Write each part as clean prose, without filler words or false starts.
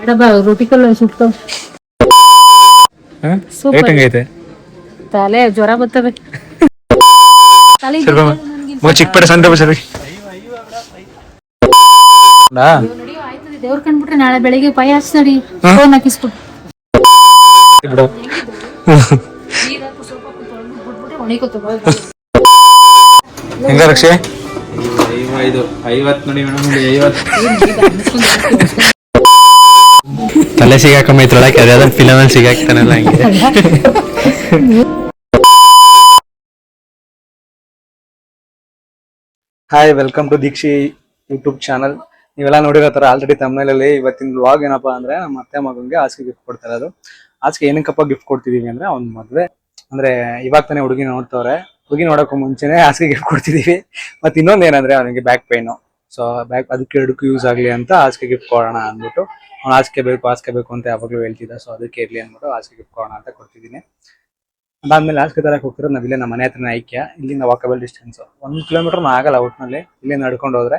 ಬೇಡ ರೊಟ್ಟಿ ಕಲ್ಲು ಸುಟ್ಟು ಐತೆ ತಲೆ ಜ್ವರ ಬರ್ತವೆ. ಚಿಕ್ಕಪೇಟೆ ಸಂತೆ ಬಸರಿ ದೇವ್ರ ಕಂಡ್ಬಿಟ್ರೆ ನಾಳೆ ಬೆಳಿಗ್ಗೆ ಪೈ ಹಚ್ತಡಿ ಫೋನ್ ಹಾಕಿಸ್ಬಿಟ್ಟು ಹೆಂಗ ರಕ್ಷೆ 50 ನೋಡಿ ಮೇಡಮ್ 50 ತಲೆ ಸಿಗಾಕೈತ್ರೊಳಗೆ ಅದ್ಯಾವ್ದು ಫಿಲಮಲ್ಲಿ ಸಿಗಾಕ್ತಾನಲ್ಲ ಹಂಗೆ. Hi, welcome to Dikshi YouTube channel. ನೀವೆಲ್ಲ ನೋಡಿರೋ ತರ ಆಲ್ರೆಡಿ ತಮ್ಮನೇಲಿ ಇವತ್ತಿನ ವ್ಲಾಗ್ ಏನಪ್ಪಾ ಅಂದ್ರೆ ನಮ್ಮ ಅತ್ತೆ ಮಗನ್ಗೆ ಹಾಸಿಗೆ ಗಿಫ್ಟ್ ಕೊಡ್ತಾ ಇರೋದು. ಹಾಸಿಗೆ ಏನಕ್ಕಪ್ಪ ಗಿಫ್ಟ್ ಕೊಡ್ತಿದೀವಿ ಅಂದ್ರೆ ಅವ್ನ ಮದ್ವೆ ಅಂದ್ರೆ ಇವಾಗ ತಾನೇ ಹುಡುಗಿ ನೋಡ್ತವ್ರೆ. ಹುಡುಗಿ ನೋಡೋಕ್ಕೂ ಮುಂಚೆನೆ ಹಾಸಿಗೆ ಗಿಫ್ಟ್ ಕೊಡ್ತಿದೀವಿ. ಮತ್ತೆ ಇನ್ನೊಂದ್ ಏನಂದ್ರೆ ಅವನಿಗೆ ಬ್ಯಾಕ್ ಪೈನು, ಸೊ ಬ್ಯಾಕ್ ಅದಕ್ಕೆ ಎರಡಕ್ಕೂ ಯೂಸ್ ಆಗ್ಲಿ ಅಂತ ಹಾಸಿಗೆ ಗಿಫ್ಟ್ ಕೊಡೋಣ ಅಂದ್ಬಿಟ್ಟು ಅವ್ನು ಹಾಸಿಗೆ ಬೇಕು ಅಂತ ಯಾವಾಗ್ಲೂ ಹೇಳ್ತಿದ್ದ. ಸೊ ಅದಕ್ಕೆ ಇರ್ಲಿ ಅಂದ್ಬಿಟ್ಟು ಹಾಸಿಗೆ ಗಿಫ್ಟ್ ಕೊಡೋಣ ಅಂತ ಕೊಡ್ತಿದ್ದೀನಿ. ಅದಾದ್ಮೇಲೆ ಹಾಸಿಗೆ ತರಕ್ಕೆ ಹೋಗ್ತಿರೋದು ನಾವಿಲ್ಲೇ ನಮ್ಮ ಮನೆ ಹತ್ರನೇ ಐಕ್ಯ. ಇಲ್ಲಿಂದ ವಾಕಬಲ್ ಡಿಸ್ಟೆನ್ಸ್ 1 ಕಿಲೋಮೀಟರ್ನೂ ಆಗಲ್ಲ ಒಟ್ಟಿನಲ್ಲಿ. ಇಲ್ಲಿಂದ ನಡ್ಕೊಂಡು ಹೋದ್ರೆ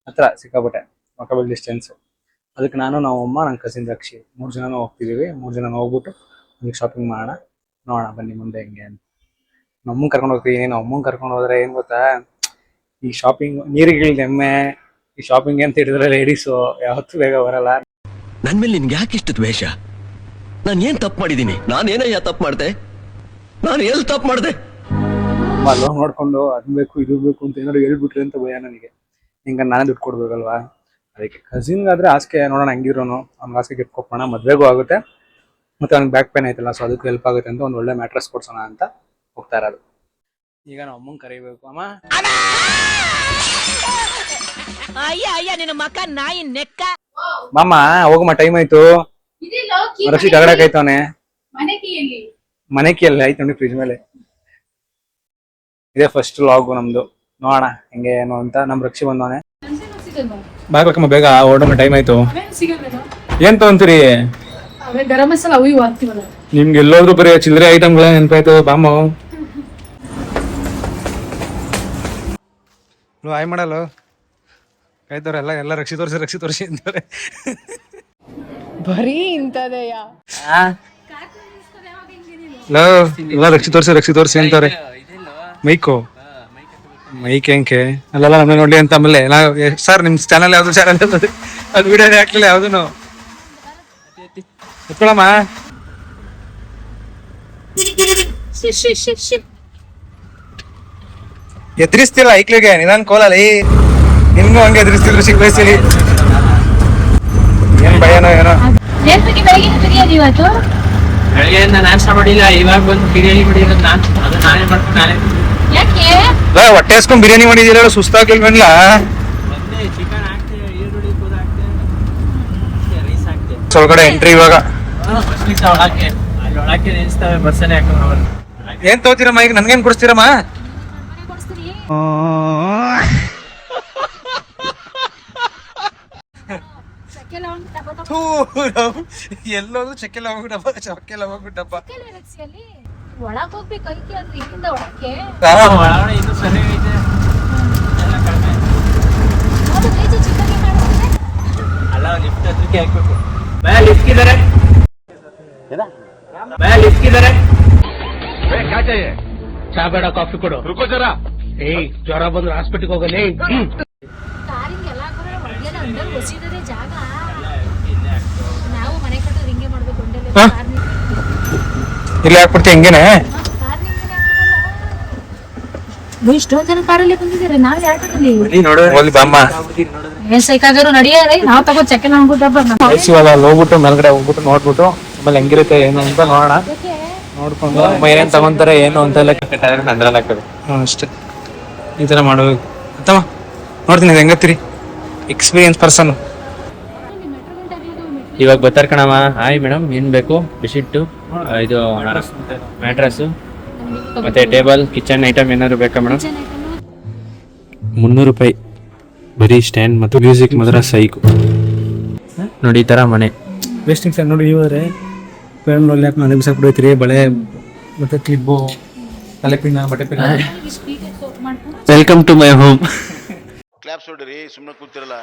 ಹತ್ರ ಸಿಕ್ಕಾಬಿಟ್ಟೆ ವಾಕಬಲ್ ಡಿಸ್ಟೆನ್ಸ್. ಅದಕ್ಕೆ ನಾವು ಅಮ್ಮ ನನ್ನ ಕಸಿನ್ ರಕ್ಷಿ 3 ಜನನೂ ಹೋಗ್ತಿದೀವಿ. 3 ಜನ ಹೋಗ್ಬಿಟ್ಟು ಈಗ ಶಾಪಿಂಗ್ ಮಾಡೋಣ. ನೋಡೋಣ ಬನ್ನಿ ಮುಂದೆ ಹೆಂಗೆ ಅಂತ. ನಮ್ಮನ್ನ ಕರ್ಕೊಂಡು ಹೋಗ್ತೀವಿ. ನಮ್ಮನ್ನ ಕರ್ಕೊಂಡು ಹೋದ್ರೆ ಏನ್ ಗೊತ್ತಾ, ಈ ಶಾಪಿಂಗ್ ನೀರಿಗಿಳಿದ ಎಮ್ಮೆ. ಈ ಶಾಪಿಂಗ್ ಅಂತ ಹಿಡಿದ್ರೆ ಲೇಡೀಸು ಯಾವತ್ತೂ ಬೇಗ ಬರಲ್ಲ. ನನ್ ಮೇಲೆ ನಿನ್ಗೆ ಯಾಕೆ ಇಷ್ಟು ದ್ವೇಷ? ನಾನು ಏನ್ ತಪ್ಪು ಮಾಡಿದೀನಿ? ನಾನೇನಯ್ಯ ತಪ್ಪು ಮಾಡ್ದೆ? ನಾನು ಎಲ್ಲಿ ತಪ್ಪು ಮಾಡ್ದೆ? ಲೋನ್ ನೋಡ್ಕೊಂಡು ಅದ್ ಬೇಕು ಇದು ಬೇಕು ಅಂತ ಏನಾದ್ರು ಹೇಳ್ಬಿಟ್ರಿ ಅಂತ ಭಯ ನನಗೆ. ಹಿಂಗ ನಾನೇ ದುಡ್ಡು ಕೊಡ್ಬೇಕಲ್ವಾ. ಅದಕ್ಕೆ ಕಸಿನ್ಗಾದ್ರೆ ಹಾಸಿಗೆ ನೋಡೋಣ ಹೆಂಗಿರೋನು ಅವ್ನಿಗೆ ಹಾಸಿಗೆ ಗಿಫ್ಟ್ ಕೊಟ್ಟೋಣ. ಮದ್ವೆಗೂ ಆಗುತ್ತೆ ಮತ್ತೆ ಅವ್ನಿಗೆ ಬ್ಯಾಕ್ ಪೇನ್ ಐತಲ್ಲ, ಸೊ ಅದಕ್ಕೆ ಹೆಲ್ಪ್ ಆಗುತ್ತೆ ಅಂತ ಒಂದು ಒಳ್ಳೆ ಮ್ಯಾಟ್ರಸ್ ಕೊಡ್ಸೋಣ ಅಂತ ಹೋಗ್ತಾ ಇರೋದು. ಈಗ ನಾವು ಅಮ್ಮಂಗ್ ಕರಿಬೇಕು. ಅಮ್ಮ ಮಾಮ ಹೋಗಮ್ಮ, ಟೈಮ್ ಆಯ್ತು. ರಕ್ಷಿ ಕಗಡಕ್ ಆಯ್ತವನೆ. ಮನೆ ಕೀ ಎಲ್ಲ ಐತೆ ನೋಡಿ ಫ್ರಿಜ್ ಮೇಲೆ. ಇದೇ ಫಸ್ಟ್ ಲಾಗು ನಮ್ದು. ನೋಡೋಣ ಹೆಂಗೆ ಏನು ಅಂತ. ನಮ್ ರಕ್ಷಿ ಬಂದವನೆ. ಬಾಗ್ಲಕ್ಕಮ್ಮ ಬೇಗ ಓಡೋಣ, ಟೈಮ್ ಆಯ್ತು. ಏನ್ ತಗೊಂತೀರಿ? ಗರಂ ಮಸಾಲ ಅವು ಇವು ಹಾಕ್ತಿವಲ್ಲ. ನಿಮ್ಗೆ ಎಲ್ಲೋದ್ರು ಬರೀ ಚಿಲ್ಲರೆ ಐಟಮ್ಗಳ ನೆನಪಾಯ್ತು ಬಾಮ್ಮ. ಆಯ್ ಮಾಡಲ್ಲ ಕಾಯ್ತವ್ರೆ ಎಲ್ಲ ರಕ್ಷಿ ತೋರಿಸಿ ಅಂತಾರೆ. ಬರೀ ಇಂತದೆಯ ಎಲ್ಲ ರಕ್ಷಿ ತೋರಿಸಿ ಅಂತಾರೆ. ಮೈಕ್ ಹೆಂಗೆ ಅಲ್ಲೆಲ್ಲ ನಮ್ಗೆ ನೋಡ್ಲಿ ಅಂತ. ಆಮೇಲೆ ಸರ್ ನಿಮ್ ಚಾನಲ್ ಯಾವ್ದು ಚಾನಲ್ ಅದು ವಿಡಿಯೋನೇ ಹಾಕ್ಲಿಲ್ಲ ಯಾವ್ದು. ಎತ್ಕೊಳಮ್ಮ. ಎದುರಿಸ್ತಿಲ್ಲ ಐಕ್ಲಿಗೆ ನಿಧಾನ ಕೋಲಲ್ಲಿ. ನಿಮ್ಗೂ ಹಂಗೆ ಎದುರಿಸ್ತಿದ್ರು ಚಿಕ್ಕ ವಯಸ್ಸಲ್ಲಿ. ಏನ್ ಭಯನೋ ಏನೋ. ಬೆಳಗ್ಗೆಯಿಂದ ನಾಷ್ಟ ಮಾಡಿಲ್ಲ, ಇವಾಗ ಬಂದು ಬಿರಿಯಾನಿ ಮಾಡಿರೋದು ನಾನೇ ಮಾಡ್ತೀನಿ. ಹೊಟ್ಟೆ ಹಸ್ಕೊಂಡ್ ಬಿರಿಯಾನಿ ಮಾಡಿದಿಲ್ಲ, ಸುಸ್ತಾಗಿಲ್ವಲ್ಲ. ಚಿಕನ್ ಹಾಕ್ತೆ, ಈರುಳ್ಳಿ ಕೂಡ ಹಾಕ್ತೆ, ರೈಸ್ ಹಾಕ್ತೆ. ಒಳಗಡೆ ಎಂಟ್ರಿ ಇವಾಗ. ಒಳಕ್ಕೆ ನಿಲ್ಸ್ತವೆ ಬಸ್ಸಲ್ಲಿ ಹಾಕೊಂಡು. ಏನ್ ತಗೋತೀರಮ್ಮ ಈಗ? ನನ್ಗೇನ್ ಕೊಡಿಸ್ತೀರಮ್ಮ? ಎಲ್ಲೋದು ಚಕ್ಕೆ ಲವಂಗ ಒಳಗ್ ಹೋಗ್ಬೇಕು. ಇಲ್ಲಿಂದ ಒಳಕ್ಕೆ ಒಳಗಡೆ ಇದು ಸರಿ ಐತೆ, ಎಲ್ಲ ಕಡಿಮೆ ಅಲ್ಲ. ಲಿಫ್ಟ್ ಹತ್ರಕ್ಕೆ ಹಾಕ್ಬೇಕು. ಲಿಫ್ಟ್ ಇದಾರೆ. ಚಾ ಬೇಡ, ಕಾಫಿ ಕೊಡು. ಏಯ್ ಜ್ವರ ಬಂದ್ರೆ ಹಾಸ್ಪಿಟಲ್ಗೆ ಹೋಗಲೇ. ಜಾಗ ನಾವು ಮನೆ ಕಟ್ಟೋದು ಹಿಂಗೆ ಮಾಡ್ಬೇಕು. ಇಲ್ಲಿ ಹಾಕ್ಬಿಡ್ತಿ ಹೆಂಗೇನೆ. ಇಷ್ಟೊಂದ್ ಜನ ಕಾರಲ್ಲಿ ಬಂದಿದ್ದಾರೆ. ನಾವ್ ಯಾಕಲ್ಲಿ ಬಾಮ್ಮ ಏನ್ ಸೈಕಾದ್ರು ನಡೆಯಲ್ಲ. ನಾವ್ ತಗೋ ಚೆಕ್ ಹೋಗ್ಬಿಟ್ಟು ಮೇಲ್ಗಡೆ ಹೋಗ್ಬಿಟ್ಟು ನೋಡ್ಬಿಟ್ಟು ಆಮೇಲೆ ಹೆಂಗಿರುತ್ತೆ ಏನು ಅಂತ ನೋಡೋಣ. ನೋಡ್ಕೊಂಡು ಏನೇನ್ ತಗೊಂತಾರೆ ಏನು ಅಂತೆಲ್ಲ ಅಷ್ಟೇ. ಈ ತರ ಮಾಡ್ಬೇಕು ಅಂತಮ್ಮ. ನೋಡ್ತೀನಿ ಹೆಂಗತ್ತೀರಿ ಎಕ್ಸ್ಪೀರಿಯನ್ಸ್ ಪರ್ಸನ್. ಇವಾಗ ಬರ್ತಾರ ಕಣಮ್ಮ. ಹಾಯ್ ಮೇಡಮ್, ಏನ್ ಬೇಕು? ಬೆಡ್ಶೀಟು, ಇದು ಮ್ಯಾಟ್ರಸ್ ಮತ್ತೆ ಟೇಬಲ್, ಕಿಚನ್ ಐಟಮ್ ಏನಾದ್ರು ಬೇಕಾ ಮೇಡಮ್? 300 ರೂಪಾಯಿ ಬರೀ ಸ್ಟ್ಯಾಂಡ್ ಮತ್ತು ಮ್ಯೂಸಿಕ್ ಮಾತ್ರ ಸೈಕು. ನೋಡಿ ಈ ತರ ಮನೆ. ವೇಸ್ಟಿಂಗ್ ಸ್ಟ್ಯಾಂಡ್ ನೋಡಿ. ಇವರೇ ಪೇರೊಳ್ಳಿ ಯಾಕೆ ನಾನು ಬಿಸಾಕ್ಬಿಡೈತ್ರಿ. ಬಳೆ ಮತ್ತೆ ಕ್ಲಿಪ್ಪು, ತಲೆಪಿನ್ನ, ಬಟ್ಟೆ ಪಿನ್ನ. Welcome to my home. Claps ಹೊಡ್ರಿ, ಸುಮ್ಮನೆ ಕೂತಿರಲ್ಲ.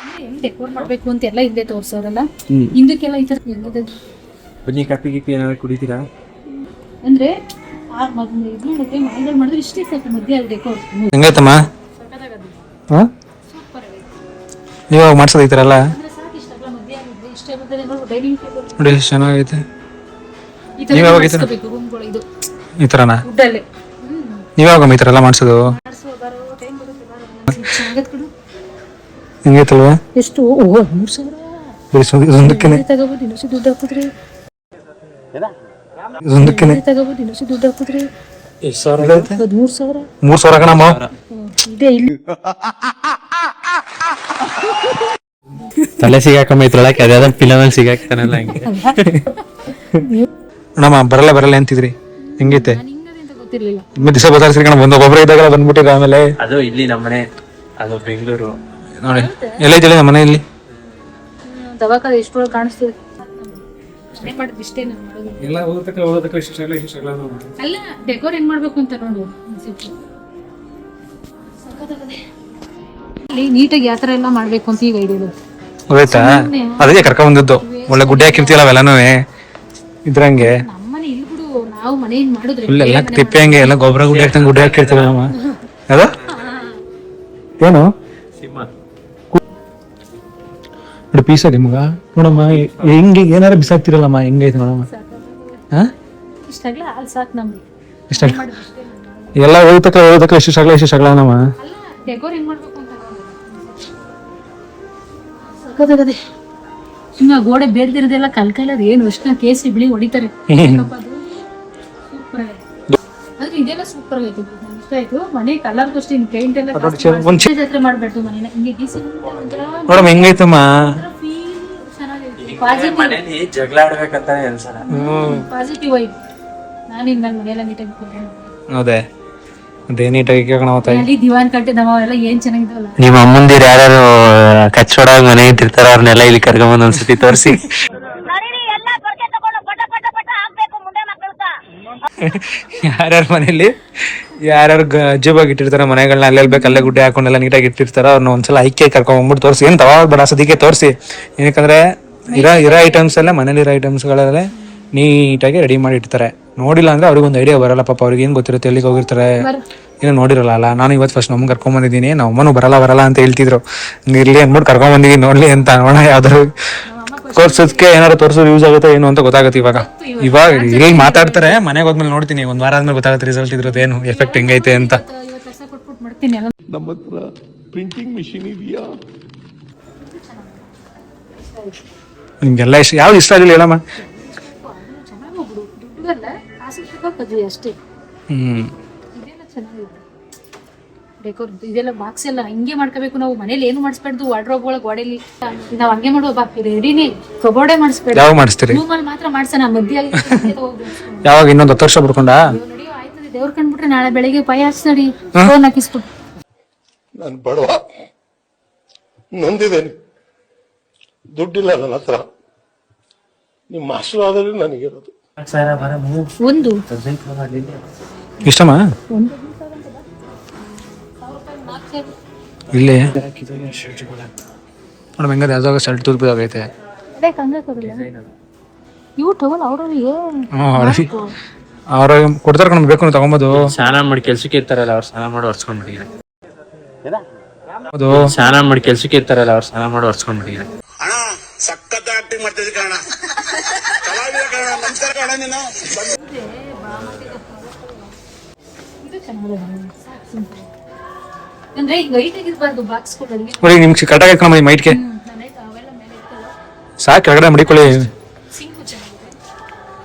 ಹೆಂಗ್ ಡೆಕೋರ್ ಮಾಡ್ಬೇಕು ಅಂತ ಎಲ್ಲ ಹಿಂದೆ ತೋರ್ಸೋರಲ್ಲ, ಹಿಂದಕ್ಕೆಲ್ಲ ಈ ತರ ಬನ್ನಿ ಕಾಫಿ ಗೀಪಿ ಏನಾದ್ರು ಕುಡಿತೀರಾ? ಅಂದ್ರೆ ಮಾಡಿದ್ರೆ ಇಷ್ಟೇ ಸಾಕು ಮಧ್ಯೆ ಅದು ಡೆಕೋರ್. ಹೆಂಗೈತಮ್ಮ? ಇವಾಗ ಮಾಡ್ಸೋದು ಈ ಥರ ಎಲ್ಲ ಅಂದ್ರೆ ಸಾಕು ಇಷ್ಟಲ್ಲ ಮಧ್ಯೆ ಆಗಿದ್ರೆ ಇಷ್ಟೇ ಮಧ್ಯೆ ಡೈನಿಂಗ್ ಟೇಬಲ್ ನೋಡಿ ಎಷ್ಟು ಚೆನ್ನಾಗೈತೆ. ಈ ತರ ನೀವ್ ಯಾವಾಗ ಮಾಡಿಸ್ಕೋಬೇಕು ರೂಮ್ಗಳು. ಇದು ಈ ಥರನಾ? ವುಡ್ಡಲ್ಲೇ ನೀವಾಗ ಈ ಥರ ಎಲ್ಲ ಮಾಡಿಸೋದು? ಹೆಂಗೈತಲ್ವಾ? ಎಷ್ಟು? ಓ 3,000 ಒಂದಕ್ಕೇನೆ ತಗೋಬೋದು. ಇನ್ನೊಂದು ದುಡ್ಡು ಹಾಕಿದ್ರಿ ಒಂದಕ್ಕೇನೆ ತಗೋಬೋದು. ಇನ್ನೊಂದು ದುಡ್ಡು ಹಾಕಿದ್ರಿ 3,000 3,000 ಕಣಮ್ಮ. ಇದೆ ಇಲ್ಲಿ. ತಲೆ ಸಿಗಾಕಮ್ಮ ಇದ್ರೊಳಗೆ ಅದ್ಯಾವ್ದು ಫಿಲಮಲ್ಲಿ ಸಿಗಾಕ್ತಾನಲ್ಲ ಹಂಗೆ. ನೋಡಮ್ಮ ಬರಲ್ಲ ಅಂತಿದ್ರಿ, ಹೆಂಗೈತೆ? ನಾನು ಹಿಂಗದೆ ಅಂತ ಗೊತ್ತಿರ್ಲಿಲ್ಲ. ನಿಮ್ಮ ದಿವಸ ಬದಲಾಯಿಸಿ ಕಣ, ಬಂದು ಒಬ್ಬೊಬ್ಬರೇ ಇದ್ದಾಗ ಬಂದ್ಬಿಟ್ಟಿದ್ದು. ಆಮೇಲೆ ಅದು ಇಲ್ಲಿ ನಮ್ಮನೆ, ಅದು ಬೆಂಗಳೂರು. ನೋಡಿ ಎಲ್ಲ ಐತಿ ನಮ್ಮ ಮನೆಯಲ್ಲಿ. ದವಾಖಾನೆ ಎಷ್ಟೊಳಗೆ ಕಾಣಿಸ್ತದೆ. ಏನ್ ಮಾಡಿದ್ ಇಷ್ಟೇ ನಾನು ಮಾಡೋದು. ಎಲ್ಲ ಓದಕ್ಕೆ ಇಷ್ಟ ಅಲ್ಲ ಡೆಕೋರ್ ಹೆಂಗ್ ಮಾಡ್ಬೇಕು ಅಂತ ನೋಡು. ಇಲ್ಲಿ ನೀಟಾಗಿ ಯಾವ ತರ ಎಲ್ಲ ಮಾಡ್ಬೇಕು ಅಂತ ಈಗ ಐಡಿಯಾ ಗೊತ್ತಾಯ್ತಾ? ಅದಕ್ಕೆ ಕರ್ಕೊಂಡ್ ಬಂದಿದ್ದು. ಒಳ್ಳೆ ಗುಡ್ಡೆ ಹಾಕಿರ್ತೀಯಲ್ಲ ಅವೆಲ್ಲನೂ ಇದ್ರಂಗೆ. ನಮ್ಮನೆ ಇಲ್ಲಿ ಬಿಡು, ನಾವು ಮನೆಯಿಂದ ಮಾಡಿದ್ರೆ ಫುಲ್ ಎಲ್ಲ ತಿಪ್ಪೆ ಹಂಗೆ ಎಲ್ಲ ಗೊಬ್ಬರ ಗುಡ್ಡೆ ಹಾಕ್ತಂಗೆ ಗುಡ್ಡೆ ಹಾಕಿರ್ತೀವಿ ನಮ್ಮ. ಅದು ಏನು ನೋಡಿ ಪೀಸ್ ಆಗಿ ಮಗ ನೋಡಮ್ಮ, ಹೆಂಗೆ ಏನಾರ ಬಿಸಾಕ್ತಿರಲ್ಲಮ್ಮ, ಹೆಂಗೈತೆ ನೋಡಮ್ಮ. ಹಾ ಇಷ್ಟಾಗ್ಲ ಹಾಲು ಸಾಕು ನಮ್ಗೆ. ಇಷ್ಟ ಎಲ್ಲ ಓದಕ್ಕೆ ಎಷ್ಟು ಶಗಲ ನಮ್ಮ. ಅಲ್ಲ ಡೆಕೋರ್ ಹೆಂಗ್ ಮಾಡ್ಬೇಕು ಅಂತ ಸಕ್ಕತ್ತಾಗದೆ. ಸುಮ್ಮನೆ ಗೋಡೆ ಬೇರ್ದಿರೋದೆಲ್ಲ ಕಲ್ಕೈಲದ ಏನು ಅಷ್ಟು ಕೇಸರಿ ಬಿಳಿ ಹೊಡಿತಾರೆ. ಸೂಪರ್ ಆಗೈತೆ. ಆದ್ರೆ ಇದೆಲ್ಲ ಸೂಪರ್ ಆಗೈತೆ. ಇಷ್ಟ ಆಯ್ತು. ಮನೆ ಕಲರ್ ಅಷ್ಟೇ, ಪೇಂಟ್ ಎಲ್ಲ ಜಾತ್ರೆ ಮಾಡ್ಬೇಕು ಮನೇನ. ಹಿಂಗೆ ಡಿಸಿ ನೋಡಮ್ಮ ಹೆಂಗೈತಮ್ಮ. ಪಾಸಿಟಿವ್ ಜಗಳ ಆಡ್ಬೇಕಂತಾನೆ ಅನ್ಸಲ್ಲ. Positive vibe. ನಾನು ಹಿಂಗ ಮನೆಯೆಲ್ಲ ನೀಟಾಗಿ ಹೌದೇ ಅದೇ ನೀಟಾಗಿ ಕೇಳೋಣ. ಅಲ್ಲಿ ದಿವಾನ್ ಕಟ್ಟೆ ನಮ್ಮವೆಲ್ಲ ಏನ್ ಚೆನ್ನಾಗಿದ್ದಾವಲ್ಲ. ನಿಮ್ಮ ಅಮ್ಮಂದಿರು ಯಾರು ಕಚ್ಚೋಡ ಮನೆ ಇಟ್ಟಿರ್ತಾರ ಅವ್ರನ್ನೆಲ್ಲ ಇಲ್ಲಿ ಕರ್ಕೊಂಬಂದ್ ಒಂದ್ಸತಿ ತೋರಿಸಿ. ಯಾರ್ಯಾರ ಮನೇಲಿ ಯಾರ್ಯಾರು ಅಜ್ಜುಬಾಗಿ ಇಟ್ಟಿರ್ತಾರ ಮನೆಗಳನ್ನ ಅಲ್ಲೆಲ್ಲ ಬೇಕು ಅಲ್ಲೇ ಗುಡ್ಡೆ ಹಾಕೊಂಡೆಲ್ಲ ನೀಟಾಗಿ ಇಟ್ಟಿರ್ತಾರ, ಅವ್ರನ್ನ ಒಂದ್ಸಲ ಐಕ್ಯ ಕರ್ಕೊಂಡ್ಬಿಟ್ಟು ತೋರಿಸಿ. ಏನ್ ತವಾ ಬೇಡ ಸದಿಕೆ ತೋರಿಸಿ. ಏನಕ್ಕಂದ್ರೆ ಇರೋ ಐಟಮ್ಸ್ ಎಲ್ಲ ಮನೇಲಿರೋ ಐಟಮ್ಸ್ಗಳಲ್ಲೇ ನೀಟಾಗಿ ರೆಡಿ ಮಾಡಿ ಇಡ್ತಾರೆ. ನೋಡಿಲ್ಲ ಅಂದ್ರೆ ಅವ್ರಿಗೊಂದು ಐಡಿಯಾ ಬರಲ್ಲ ಪಾಪ. ಅವ್ರಿಗೆ ಏನ್ ಗೊತ್ತಿರುತ್ತೆ, ಎಲ್ಲಿಗೆ ಹೋಗಿರ್ತಾರೆ, ಏನೋ ನೋಡಿರಲ್ಲ ಅಲ್ಲ. ನಾನು ಇವತ್ತು ಫಸ್ಟ್ ನಮ್ಮನ್ನ ಕರ್ಕೊಂಡ್ಬಂದಿದ್ದೀನಿ. ನಮ್ಮ ಅಮ್ಮನೂ ಬರಲ್ಲ ಅಂತ ಹೇಳ್ತಿದ್ರು. ಇರ್ಲಿ ಅಂದ್ಬಿಟ್ಟು ಕರ್ಕೊಂಡ್ಬಂದಿದ್ದೀನಿ, ನೋಡ್ಲಿ ಅಂತ. ನೋಡೋಣ ಯಾವ್ದಾರು ತೋರ್ಸೋದಕ್ಕೆ ಏನಾದ್ರು ತೋರ್ಸೋದು ಯೂಸ್ ಆಗುತ್ತೆ ಏನು ಅಂತ ಗೊತ್ತಾಗುತ್ತೆ. ಇವಾಗ ಇಲ್ಲಿ ಮಾತಾಡ್ತಾರೆ, ಮನೆಗೆ ಹೋದ್ಮೇಲೆ ನೋಡ್ತೀನಿ. ಒಂದ್ ವಾರ ಆದ್ಮೇಲೆ ಗೊತ್ತಾಗುತ್ತೆ ರಿಸಲ್ಟ್ ಇದ್ರದ್ದು ಏನು ಎಫೆಕ್ಟ್ ಹೆಂಗೈತೆ ಅಂತ. ನಮ್ಮ ಹತ್ರ ಪ್ರಿಂಟಿಂಗ್ ಮಿಷಿನ್ ಇದೆಯಾ? ನಿಮ್ಗೆಲ್ಲ ಇಷ್ಟ ಯಾವ್ದು ಇಷ್ಟ ಆಗಿಲ್ಲ ಹೇಳಮ್ಮ. ಅಷ್ಟೇ ಇದೆಲ್ಲ ಚೆನ್ನಾಗಿದೆ ಡೆಕೋರ್. ಇದೆಲ್ಲ ಬಾಕ್ಸ್ ಎಲ್ಲ ಹಿಂಗೆ ಮಾಡ್ಕೋಬೇಕು ನಾವು. ಮನೇಲಿ ಏನು ಮಾಡಿಸ್ಬಾರ್ದು. ವಾರ್ಡ್ರೋಬ್ ಒಳಗೆ ಗೋಡೆಲಿ ನಾವ್ ಹಂಗೆ ಮಾಡುವ ಬಾಕಿ ರೆಡಿನೇ ಕಬೋರ್ಡೆ ಮಾಡಿಸ್ಬೇಡ. ಯಾವಾಗ ಮಾಡಿಸ್ತೀರಿ? ರೂಮಲ್ಲಿ ಮಾತ್ರ ಮಾಡ್ಸೋಣ. ಮಧ್ಯ ಯಾವಾಗ ಇನ್ನೊಂದು 10 ವರ್ಷ ಬಿಡ್ಕೊಂಡ ನಡೆಯೋ ಆಯ್ತದೆ. ದೇವ್ರ ಕಂಡ್ಬಿಟ್ರೆ ನಾಳೆ ಬೆಳಿಗ್ಗೆ ಪೈ ಹಚ್ತಡಿ ಫೋನ್ ಹಾಕಿಸ್ಬಿಟ್ಟು. ನಾನು ಬಡವ, ನೊಂದಿದ್ದೇನೆ, ದುಡ್ಡಿಲ್ಲ ನನ್ನ ಹತ್ರ. ನಿಮ್ಮ ಆಶೀರ್ವಾದವೇ ನನಗಿರೋದು. ಒಂದು ಇಷ್ಟಮ್ಮ ಇಲ್ಲಿ ನೋಡಮ್ ಹೆಂಗದ ಯಾವ್ದಾಗ ಶರ್ಟ್ ತುರ್ಬಿದಾಗೈತೆ. ಇವು ಟವಲ್ ಅವ್ರವ್ರಿಗೆ ಅವ್ರ ಕೊಡ್ತಾರ ಕಣ, ಬೇಕು ತಗೊಂಬೋದು. ಸ್ನಾನ ಮಾಡಿ ಕೆಲ್ಸಕ್ಕೆ ಇರ್ತಾರಲ್ಲ ಅವ್ರು ಸ್ನಾನ ಮಾಡಿ ಒರ್ಸ್ಕೊಂಡ್ಬಿಟ್ಟಿದ್ದಾರೆ. ಹೌದು ಸ್ನಾನ ಮಾಡಿ ಕೆಲ್ಸಕ್ಕೆ ಇರ್ತಾರಲ್ಲ ಅವ್ರು ಸ್ನಾನ ಮಾಡಿ ಒರ್ಸ್ಕೊಂಡ್ಬಿಟ್ಟಿದ್ದಾರೆ. ಅಣ್ಣ ಸಖತ್ ಆಕ್ಟಿಂಗ್ ಮಾಡ್ತಿದ್ದೆ ಕಣ, ಕಲಾವಿದ ಕಣ. ನಮಸ್ಕಾರ ಕಣ. ನೀನು ಅಂದ್ರೆ ಈಗ ಹೈಟ್ ಆಗಿರ್ಬಾರ್ದು ಬಾಕ್ಸ್ಗಳಲ್ಲಿ. ನೋಡಿ ನಿಮ್ಗೆ ಕರೆಕ್ಟಾಗಿ ಹಾಕೋಣ ಮೈಟ್ಗೆ ಸಾಕು. ಕೆಳಗಡೆ ಮಡಿಕೊಳ್ಳಿ. ಸಿಂಕು ಚೆನ್ನಾಗಿದೆ.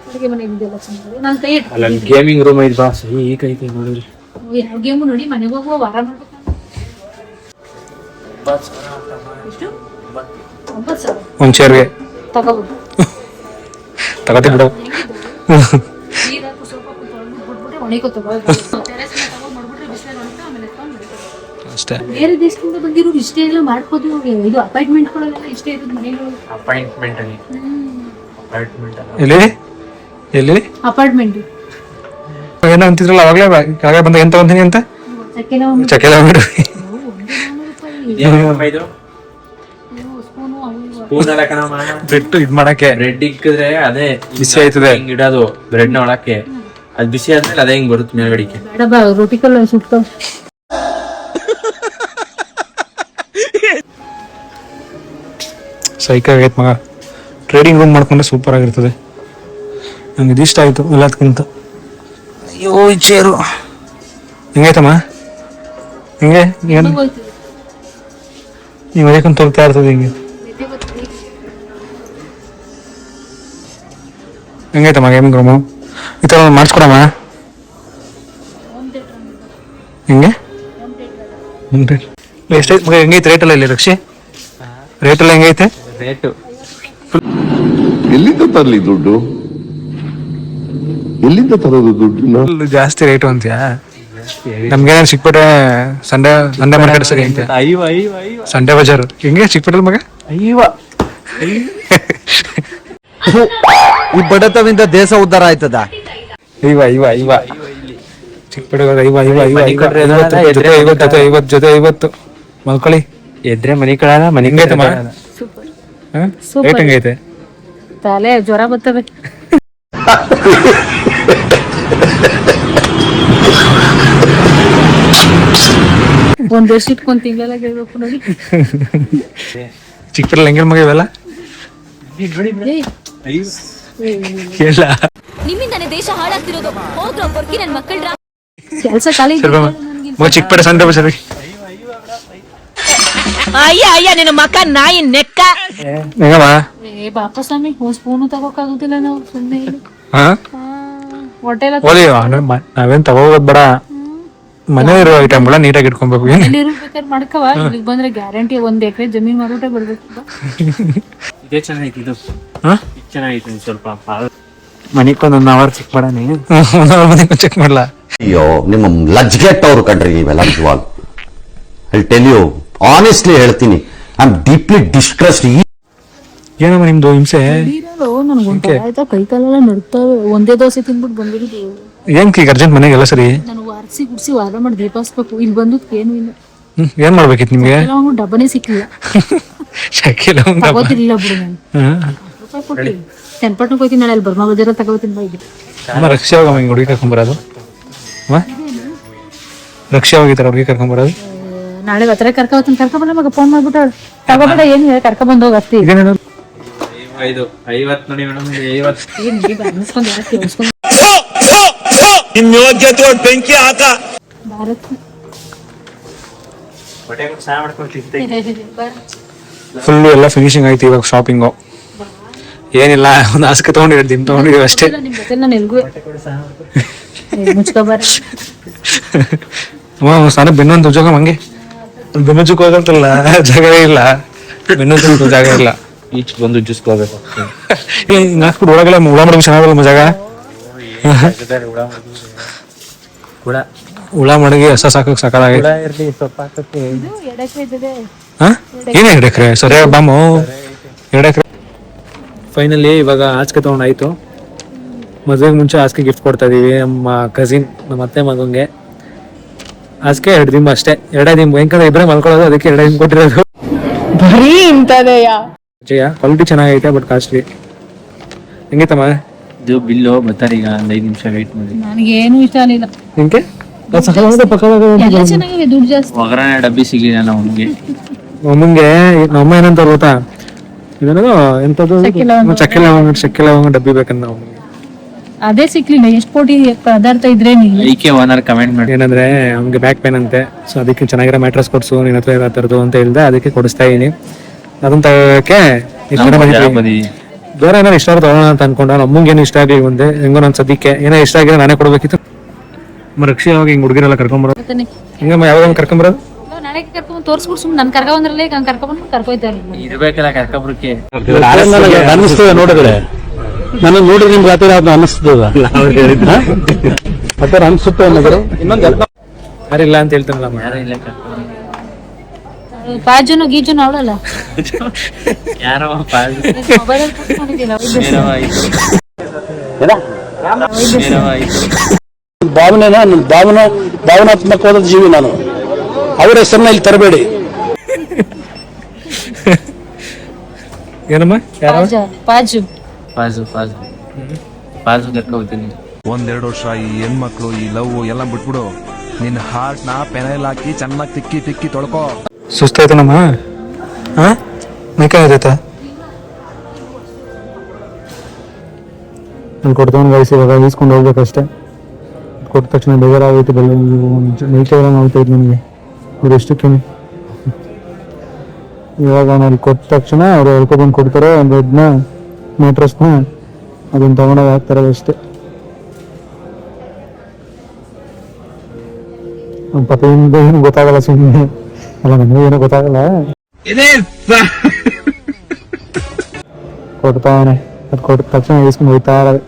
ಅಡುಗೆ ಮನೆ ಇದೆಲ್ಲ ಚೆನ್ನಾಗಿದೆ. ನಾನು ಕೈ ಅಲ್ಲ ಗೇಮಿಂಗ್ ರೂಮ್ ಐತಿ ಬಾ, ಸಹಿ ಈಗ ಐತಿ ನೋಡಿರಿ. ಯಾವ ಗೇಮು ನೋಡಿ ಮನೆಗೆ ಹೋಗುವ ವಾರ ಮಾಡ್ಬೇಕು. ಎಷ್ಟು? 9,000 ಒಂದ್ ಚೇರ್ಗೆ ತಗೋಬೋದು. ತಗೋತಿ ಬಿಡು. ನೀರು ಹಾಕು, ಸ್ವಲ್ಪ ಬಿಟ್ಬಿಟ್ರೆ ಒಣಗೋತವ. ಟೆರೆಸ್ ಮೇಲೆ ತಗೊಂಡು ಮಾಡ್ಬಿಟ್ರೆ ಬಿಸಿಲಲ್ಲಿ ಒಣಗ್ತಾ ಆಮೇಲೆ ಎತ್ಕೊಂಡು ಮಡಿಕೋದು ಅಷ್ಟೇ. ಬೇರೆ ದೇಶದಿಂದ ಬಂದಿರೋರು ಇಷ್ಟೇ ಎಲ್ಲ ಮಾಡ್ಬೋದು. ಇದು ಅಪಾಯಿಂಟ್ಮೆಂಟ್ಗಳೆಲ್ಲ ಇಷ್ಟೇ ಇರೋದು ಮನೆಗಳು. ಅಪಾಯಿಂಟ್ಮೆಂಟ್ ಅಲ್ಲಿ ಎಲ್ಲಿ ಎಲ್ಲಿ ಅಪಾರ್ಟ್ಮೆಂಟ್ ಏನೋ ಅಂತಿದ್ರಲ್ಲ ಅವಾಗಲೇ ಕೆಳಗಡೆ ಬಂದಾಗ ಎಂತ ಅಂತೀನಿ ಅಂತ. ಚಕ್ಕೆಲ್ಲ ಬಿಡು. ಕೂದಲ ಕಣಮ್ಮ. ಬ್ರೆಡ್ ಇದ್ ಮಾಡಕ್ಕೆ ಬ್ರೆಡ್ ಇಕ್ಕಿದ್ರೆ ಅದೇ ಬಿಸಿ ಆಯ್ತದೆ. ಹಿಂಗ್ ಇಡೋದು ಬ್ರೆಡ್ ನ ಒಳಕ್ಕೆ. ಅದ್ ಬಿಸಿ ಆದ್ಮೇಲೆ ಅದೇ ಹಿಂಗ್ ಬರುತ್ತೆ ಮೇಲ್ಗಡಿಕೆ. ಬೇಡ ಬಾ ರೋಟಿ ಕಲ್ಲ ಸುಟ್ತಾವ್. ಸೈಕ್ ಆಗೈತೆ ಮಗ. ಟ್ರೇಡಿಂಗ್ ರೂಮ್ ಮಾಡ್ಕೊಂಡ್ರೆ ಸೂಪರ್ ಆಗಿರ್ತದೆ. ನಂಗೆ ಇದಿಷ್ಟ ಆಯ್ತು ಎಲ್ಲದಕ್ಕಿಂತ. ಅಯ್ಯೋ ಈ ಚೇರು ಹೆಂಗೈತಮ್ಮ? ಹಿಂಗೆ ಏನು ನೀವು ಅದಕ್ಕೊಂದು ತೋರ್ತಾ ಇರ್ತದೆ ಹಿಂಗೆ. ಹೆಂಗೈತಮ್ಮ ಗೇಮಿಂಗ್ ರೂಮು? ಈ ಥರ ಒಂದು ಮಾಡಿಸ್ಕೊಡಮ್ಮ. ಹಿಂಗೆ ಎಷ್ಟೈತೆ ಮಗ? ಹೆಂಗೈತೆ ರೇಟೆಲ್ಲ ಇಲ್ಲಿ ರಕ್ಷಿ? ರೇಟೆಲ್ಲ ಹೆಂಗೈತೆ? ರೇಟು ಎಲ್ಲಿಂದ ತರಲಿ ದುಡ್ಡು? ಎಲ್ಲಿಂದ ತರೋದು ದುಡ್ಡು? ಜಾಸ್ತಿ ರೇಟು ಅಂತೀಯಾ? ನಮ್ಗೆ ಸಿಕ್ಬಿಟ್ರೆ ಸಂಡೇ ಮಾರ್ಕೆಟ್ ಸರಿ ಅಂತ. ಸಂಡೇ ಬಜಾರ್ ಹೆಂಗೆ ಸಿಕ್ಬಿಟ್ಟಲ್ ಮಗ? ಈ ಬಡತವಿಂದ ದೇಶ ಉದ್ಧಾರ ಆಯ್ತದ? ಜೊತೆ ಮಲ್ಕೊಳ್ಳಿ. ಎದ್ರೆ ಮನಿ ಕಳಲ್ಲ ಮನಿ ಹೆಂಗೈತೆ ಮಗ? ರೇಟ್ ಹೆಂಗೈತೆ? ತಲೆ ಜ್ವರ ಬರ್ತವೆ. ಒಂದ್ ವರ್ಷ ಇಟ್ಕೊಂಡ್ ತಿಂಗಳ ಕೇಳ್ಬೇಕು ನೋಡಿ. ಚಿಕ್ಕಪುರಲ್ಲಿ ಹೆಂಗೆ ಮಗ ಇವೆಲ್ಲ? ಕೇಳ ನಿಮ್ಮಿಂದಾನೆ ದೇಶ ಹಾಳಾಗ್ತಿರೋದು. ಹೋಗ್ರೋ ಬರ್ಕಿ ನನ್ ಮಕ್ಕಳ್ರ ಕೆಲ್ಸ ಖಾಲಿ ಮಗ ಚಿಕ್ಕಪೇಟೆ ಸಂಡೇ ಬಜಾರ್. ಅಯ್ಯ ಅಯ್ಯ ನಿನ್ನ ಮಕ್ಕ ನಾಯಿ ನೆಕ್ಕ. ಹೆಂಗಮ್ಮ? ಏ ಬಾಪ ಸ್ವಾಮಿ ಒಂದ್ ಸ್ಪೂನು ತಗೋಕಾಗುದಿಲ್ಲ ನಾವು ಸುಮ್ನೆ ಹಾ ಹೊಟ್ಟೆಲ್ಲ ಓಲಿ ನಾವೇನ್ ತಗೋಗೋದ್ ಬೇಡ. ಮನೆ ಇರೋ ಐಟಮ್ಗಳ ನೀಟಾಗಿ ಇಟ್ಕೊಬೇಕು. ಬೇಕಾದ್ರೆ ಮಾಡ್ಕವ. ಇಲ್ಲಿಗೆ ಬಂದ್ರೆ ಗ್ಯಾರಂಟಿ 1 ಎಕರೆ ಜಮೀನ್ ಮಾರ್ಬಿಟ್ಟೆ ಬರ್ಬೇಕು. ಇದೇ ಚೆನ್ನಾಗಿತ್ತು ಇದು. ಹಾ ಚೆನ್ನಾಗಿತ್ತು ಸ್ವಲ್ಪ ಮನಿಕೊಂದ್ 1 ಅವರ್ ಚೆಕ್ ಮಾಡ. ನೀನು 1 ಅವರ್ ಮನೆ ಚೆಕ್ ಮಾಡ್ಲಾ? ಅಯ್ಯೋ ನಿಮ್ಮ ಲಜ್ಗೆಟ್ಟವ್ರು ಕಣ್ರಿ ನೀವೆಲ್ಲ ನಿಜವಾಗ. ಐ ಟೆಲ್ ಯು ಆನೆಸ್ಟ್ಲಿ ಹೇಳ್ತೀನಿ, ಐ ಆಮ್ ಡೀಪ್ಲಿ ಡಿಸ್ಟ್ರೆಸ್ಡ್. ಏನಮ್ಮ ನಿಮ್ದು ಹಿಂಸೆ? ಆಯ್ತಾ ಕೈ ಕಾಲೆಲ್ಲ ನಡ್ತಾವೆ. ಒಂದೇ ದೋಸೆ ತಿನ್ಬಿಟ್ಟು ಬಂದಿರೋದು. ಏನ್ ಈಗ ಅರ್ಜೆಂಟ್ ಮನೆಗೆಲ್ಲ ಸರಿ? ನಾನು ವಾರಿಸಿ ಗುಡ್ಸಿ ವಾರ ಮಾಡಿ ದೀಪ ಹಚ್ಬೇಕು. ಇಲ್ಲಿ ಬಂದದ್ ಏನು ಇಲ್ಲ. ಏನ್ ಮಾಡ್ಬೇಕಿತ್ತು ನಿಮ್ಗೆ? ಡಬ್ಬನೇ ಸಿಕ್ಕಿಲ್ಲ. ತಗೋತಿರ್ಲಿಲ್ಲ ಬಿಡು ನಾನು. ರೂಪಾಯಿ ಕೊಟ್ಟಿ ತೆನ್ಪಟ್ನ ಹೋಯ್ತೀನಿ. ನಾಳೆ ಅಲ್ಲಿ ಬರ್ಮಾ ಬಜಾರ ತಗೋತೀನಿ ಬಾ. ಈಗ ರಕ್ಷೆ ಹೋಗಮ್ಮ ಹಿಂಗೆ ಹುಡುಗಿ ಕರ್ಕೊಂಬರೋದು. ರಕ್ಷೆ ಹೋಗಿತ್ತಾರ ಹುಡುಗಿ ಕರ್ಕೊಂಬರೋದು. ನಾಳೆ ಹತ್ರ ಕರ್ಕೊಂಬಲ್ಲ ಮಗ ಫೋನ್ ಮಾಡ್ಬಿಟ್ಟು ತಗೋಬೇಡ ಏನು ಹೇಳಿ ಕರ್ಕೊಂಡ್ ಹೋಗ ಅಷ್ಟೇ. ಇದೇನೇನು 50 ನೋಡಿ ಮೇಡಮ್. 50 ನಿಮ್ ಯೋಗ್ಯತೆ ಬೆಂಕಿ ಹಾಕ. ಭಾರತ್ ಫುಲ್ ಎಲ್ಲ ಫಿನಿಶಿಂಗ್ ಆಯ್ತು. ಇವಾಗ ಶಾಪಿಂಗು ಏನಿಲ್ಲ, ಒಂದು ಹಾಸಿಗೆ ತಗೊಂಡಿರೋ ದಿನ ತಗೊಂಡಿದ್ದೀವಿ ಅಷ್ಟೇ. ನಿಮ್ ಜೊತೆ ನಾನು ಎಲ್ಗೂ ಮುಚ್ಕೋಬಾರ. ಸ್ನಾನ ಬೆನ್ನೊಂದು ಉದ್ಯೋಗ ಹಂಗೆ ಬೆನ್ನುಜ್ಜಕ್ಕೆ ಹೋಗಂತಲ್ಲ ಜಾಗ ಇಲ್ಲ. ಬೆನ್ನುಜ್ಜು ಜಾಗ ಇಲ್ಲ. ಈಚ್ ಬಂದು ಉಜ್ಜಿಸ್ಕೋಬೇಕು. ಹಿಂಗೆ ಹಾಕ್ಬಿಟ್ಟು ಒಳಗೆಲ್ಲ ಉಳ ಮಾಡೋದು ಚೆನ್ನಾಗಲ್ಲ ಜಾಗ. ಉಳ ಮಡಗಿ ಹೊಸ ಸಾಕಕ್ ಸಾಕಾಗೈತೆ. ಏನ್ 2 ಎಕರೆ ಸರಿಯಾಗಿ ಬಾಮು 2 ಎಕರೆ. ಫೈನಲಿ ಇವಾಗ ಹಾಸಿಗೆ ತಗೊಂಡಾಯ್ತು. ಮದುವೆಗೆ ಮುಂಚೆ ಹಾಸಿಗೆ ಗಿಫ್ಟ್ ಕೊಡ್ತಾ ಇದೀವಿ ನಮ್ಮ ಕಸಿನ್, ನಮ್ಮ ಅತ್ತೆ ಮಗಂಗೆ. ಹಾಸಿಗೆ 2 ದಿಂಬ ಅಷ್ಟೇ. 2 ದಿಂಬ ಯಾಕಂದ್ರೆ ಇಬ್ಬರೇ ಮಲ್ಕೊಳ್ಳೋದು, ಅದಕ್ಕೆ 2 ದಿಂಬ ಕೊಟ್ಟಿರೋದು. ಬರೀ ಇಂತದೆಯಾ ಕ್ವಾಲಿಟಿ ಚೆನ್ನಾಗೈತೆ ಬಟ್ ಕಾಸ್ಟ್ಲಿ. ಹೆಂಗೈತಮ್ಮ ಇದು ಬಿಲ್ಲು ಬರ್ತಾರೆ ಈಗ. 1 5 ನಿಮಿಷ ವೇಟ್ ಮಾಡಿ. ನನಗೇನು ಇಷ್ಟ ಆಗಲಿಲ್ಲ. ನಿಂಗೆ ಎಲ್ಲ ಚೆನ್ನಾಗಿದೆ, ದುಡ್ಡು ಜಾಸ್ತಿ. ಒಗ್ಗರಣೆ ಡಬ್ಬಿ ಸಿಗಲಿಲ್ಲ ನಮ್ಗೆ. ನಮ್ಮಂಗೆ ನಮ್ಮ ಏನಂತ ಗೊತ್ತಾ, ಇದನ್ನದು ಎಂತದ್ದು ಚಕ್ಕೆ ಲವಂಗ ಡಬ್ಬಿ ಬೇಕಂತ ನಾವು. ಅದೇ ಸಿಕ್ಲಿಲ್ಲ. ಎಷ್ಟು ಕೋಟಿ ಪದಾರ್ಥ ಇದ್ರೆ ಐಕೆ ಓನರ್ ಕಮೆಂಟ್ ಮಾಡಿ ಏನಂದ್ರೆ ಅವ್ನಿಗೆ ಬ್ಯಾಕ್ ಪೇನ್ ಅಂತೆ. ಸೊ ಅದಕ್ಕೆ ಚೆನ್ನಾಗಿರೋ ಮ್ಯಾಟ್ರಸ್ ಕೊಡ್ಸು ನಿನ್ನ ಹತ್ರ ಇರೋ ಥರದ್ದು ಅಂತ ಹೇಳ್ದೆ. ಅದಕ್ಕೆ ಕೊಡಿಸ್ತಾ ಇದೀನಿ. ಅದನ್ನ ತಗೋಕೆ ಬೇರೆ ಏನಾರು ಇಷ್ಟ ಆದ್ರೆ ತಗೋಣ ಅಂತ ಅನ್ಕೊಂಡ. ನಮ್ಮಂಗೆ ಏನು ಇಷ್ಟ ಆಗಲಿ ಒಂದೇ ಹೆಂಗೋ ನನ್ನ ಸದ್ಯಕ್ಕೆ ಏನೋ ಇಷ್ಟ ಆಗಿರೋ ನಾನೇ ಕೊಡ್ಬೇಕಿತ್ತು. ರಕ್ಷೆ ಅವಾಗ ಹಿಂಗ್ ಹುಡುಗಿರೆಲ್ಲ ಕರ್ಕೊಂಬರೋದು ಹಿಂಗಮ್ಮ ಯಾವಾಗ ಕರ್ಕೊಂಬರೋದು. ನಾಳೆ ಕರ್ಕೊಂಡ್ ತೋರ್ಸ್ಬಿಟ್ಟು ಸುಮ್ಮನೆ ನನ್ ಕರ್ಕೊಂಡ್ರಲ್ಲೇ ಕರ್ಕೊಂಡ್ಬಂದು ಕರ್ಕೊಯ್ತಾರೆ. ಇರ್ಬೇಕಲ್ಲ ಕರ್ಕೊಬ್ರಕ್ಕೆ. ಅನಿಸ್ತದೆ ನೋಡಿದ್ರೆ, ನನ್ನ ನೋಡಿದ್ರೆ ನಿಮ್ಗೆ ಆ ಥರ ಅನಿಸ್ತದ ಆ ಥರ ಅನಿಸುತ್ತೆ ಅನ್ನೋದು. ಇನ್ನೊಂದು ಯಾರಿಲ್ಲ ಅಂತ ಹೇಳ್ತಾನಲ್ಲ ಯಾರು ಇಲ್ಲ ಪಾಜುನು ಗೀಜುನು ಅವಳಲ್ಲ. ಯಾರೋ ಭಾವನಾತ್ಮಕವಾದ ಜೀವಿ ನಾನು. ಅವರ ಹೆಸರನ್ನ ಇಲ್ಲಿ ತರಬೇಡಿ. ಏನಮ್ಮ ಯಾರು ಪಾಜು ಪಾಜು ಪಾಜು ಪಾಜು ಕರ್ಕೊ ಹೋಗ್ತೀನಿ. ಒಂದೆರಡು ವರ್ಷ ಈ ಹೆಣ್ಮಕ್ಳು ಈ ಲವ್ ಎಲ್ಲ ಬಿಟ್ಬಿಡು. ನಿನ್ನ ಹಾರ್ಟ್ ನ ಪೆನಲ್ ಹಾಕಿ ಚೆನ್ನಾಗಿ ತಿಕ್ಕಿ ತಿಕ್ಕಿ ತೊಳ್ಕೊ. ಸುಸ್ತಾಯ್ತನಮ್ಮ? ಹಾ ಮೈಕೈ ಆಯ್ತಾ? ನಾನು ಕೊಡ್ತಾನೆ ಗೈಸ್, ಇವಾಗ ಈಸ್ಕೊಂಡು ಹೋಗ್ಬೇಕಷ್ಟೇ. ಕೊಟ್ಟ ತಕ್ಷಣ ಬೇಜಾರಾಗೈತೆ, ನೈಟ್ ಆಗ್ತೈತೆ ನನಗೆ. ಅವ್ರು ಎಷ್ಟಕ್ಕೆ ಇವಾಗ ನಾನು ಕೊಟ್ಟ ತಕ್ಷಣ ಅವ್ರು ಹೇಳ್ಕೊಬಂದು ಕೊಡ್ತಾರೆ ಬೆಡ್ನ ಮ್ಯಾಟ್ರಸ್ನ, ಅದನ್ನ ತಗೊಂಡೋಗಿ ಹಾಕ್ತಾರೆ ಅಷ್ಟೇ. ಪಾಪದಿಂದ ಏನು ಗೊತ್ತಾಗಲ್ಲ, ಸುಮ್ಮನೆ ಅಲ್ಲ ನನಗೆ ಏನೂ ಗೊತ್ತಾಗಲ್ಲ. ಕೊಡ್ತಾವನೆ, ಅದು ಕೊಟ್ಟ ತಕ್ಷಣ ಇಸ್ಕೊಂಡು ಹೋಗ್ತಾ ಇರೋದು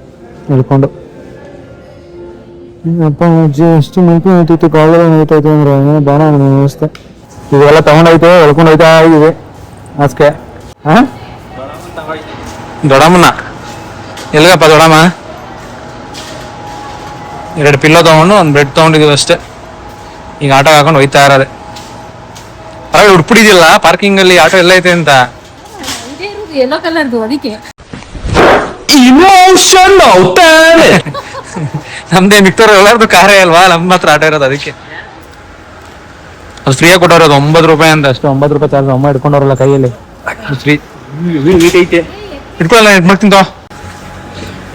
ಹೇಳ್ಕೊಂಡು. ಅಪ್ಪ ಅಜ್ಜಿ ಎಷ್ಟು ಮೈಕೈ ಹೋಯ್ತೈತೆ, ಕಾಲೆಲ್ಲ ಹೋಯ್ತೈತೆ ಅಂದ್ರೆ ಬಾಣ ವ್ಯವಸ್ಥೆ. ಇವೆಲ್ಲ ತಗೊಂಡೈತೆ ಹೇಳ್ಕೊಂಡು ಹೋಯ್ತಾ ಇದೀವಿ ಆಸ್ಕೆ. ಹಾ ದೊಡ್ಡಮ್ಮನ ಎಲ್ಗಪ್ಪ ದೊಡ್ಡಮ್ಮ? 2 ಪಿಲ್ಲೋ ತಗೊಂಡು 1 ಬೆಡ್ ತಗೊಂಡಿದೀವಿ ಅಷ್ಟೇ. ಈಗ ಆಟೋ ಹಾಕೊಂಡು ಹೋಯ್ತಾ ಇರೋದೆ. ಪರವಾಗಿ ಹುಡ್ಬಿಡಿದಿಲ್ಲ ಪಾರ್ಕಿಂಗ್ ಅಲ್ಲಿ ಆಟೋ ಎಲ್ಲ ಐತೆ ಅಂತ. ಎಲ್ಲೋ ಕಲರ್ದು ಅದಕ್ಕೆ ಇಮೋಷನ್ ಔತಾನೆ. ನಮ್ದೇ ಮಿಕ್ತವ್ರ ಎಲ್ಲಾರ್ದು ಕಾರೇ ಅಲ್ವಾ, ನಮ್ಮ ಹತ್ರ ಆಟೋ ಇರೋದು ಅದಕ್ಕೆ. ಅದು ಫ್ರೀಯಾಗಿ ಕೊಟ್ಟವ್ರು, ಅದು 9 ರೂಪಾಯಿ ಅಂತ ಅಷ್ಟು. 9 ರೂಪಾಯಿ ಚಾರ್ಜ್ ಅಮ್ಮ ಇಟ್ಕೊಂಡವ್ರಲ್ಲ ಕೈಯಲ್ಲಿ ಫ್ರೀ ಐತೆ. ಇಟ್ಕೊಳ್ಳಲ್ಲ, ಇಟ್ಮಾಡ್ತೀನಿ.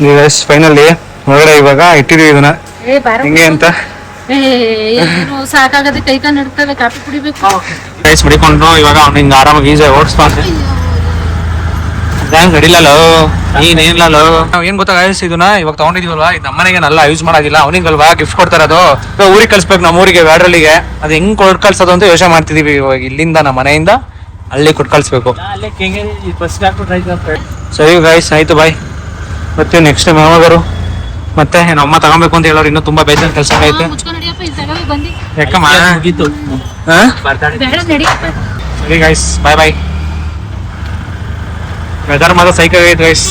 ನೀವು ಫೈನಲಿ ಹೊರಗಡೆ ಇವಾಗ ಇಟ್ಟಿದೀವಿ ಇದನ್ನ ಹಿಂಗೆ ಅಂತ. ಸಾಕಾಗದೆ ಕೈ ಕಾಲು ನಡ್ತವೆ, ಕಾಫಿ ಕುಡಿಬೇಕು. ರೈಸ್ ಮಡಿಕೊಂಡು ಇವಾಗ ಅವ್ನು ಹಿಂಗೆ ಆರಾಮಾಗಿ ಈಸಿ ಓಡಿಸ್ತಾನೆ. ಹಂಗೆ ನಡಿಲಲ್ಲೋ ನೀನೇನಿಲ್ಲಲ್ಲೋ. ನಾವು ಏನ್ ಗೊತ್ತಾ ಗಾಯಸ್, ಇದನ್ನ ಇವಾಗ ತಗೊಂಡಿದೀವಲ್ವಾ, ಇದು ನಮ್ಮನೆಗೇನಲ್ಲ ಯೂಸ್ ಮಾಡೋದಿಲ್ಲ, ಅವನಿಗಲ್ವಾ ಗಿಫ್ಟ್ ಕೊಡ್ತಾರ. ಅದು ಊರಿಗೆ ಕಳ್ಸ್ಬೇಕು, ನಮ್ಮ ಊರಿಗೆ ವ್ಯಾಡ್ರಲ್ಲಿಗೆ. ಅದು ಹೆಂಗ್ ಕೊಟ್ಟು ಕಳ್ಸೋದು ಅಂತ ಯೋಚನೆ ಮಾಡ್ತಿದೀವಿ. ಇವಾಗ ಇಲ್ಲಿಂದ ನಮ್ಮ ಮನೆಯಿಂದ ಅಲ್ಲಿ ಕೊಟ್ಟು ಕಳ್ಸ್ಬೇಕು. ಸರಿ ಗಾಯ್ಸ್, ಆಯ್ತು ಬಾಯ್. ಬರ್ತೀವಿ ನೆಕ್ಸ್ಟ್ ಟೈಮ್ ಯಾವಾಗಾರು. ಮತ್ತೆ ನಮ್ಮ ಅಮ್ಮ ತಗೊಬೇಕು ಅಂತ ಹೇಳೋರು, ಇನ್ನೂ ತುಂಬಾ ಬೇಜಾನ್ ಕೆಲಸ ಐತೆ. ಯಾಕಮ್ಮ? ಸರಿ ಗಾಯ್ಸ್, ಬಾಯ್ ಬಾಯ್. ವೆದರ್ ಮಾತ್ರ ಸೈಕ್ ಆಗೈತೆ ಗೈಸ್.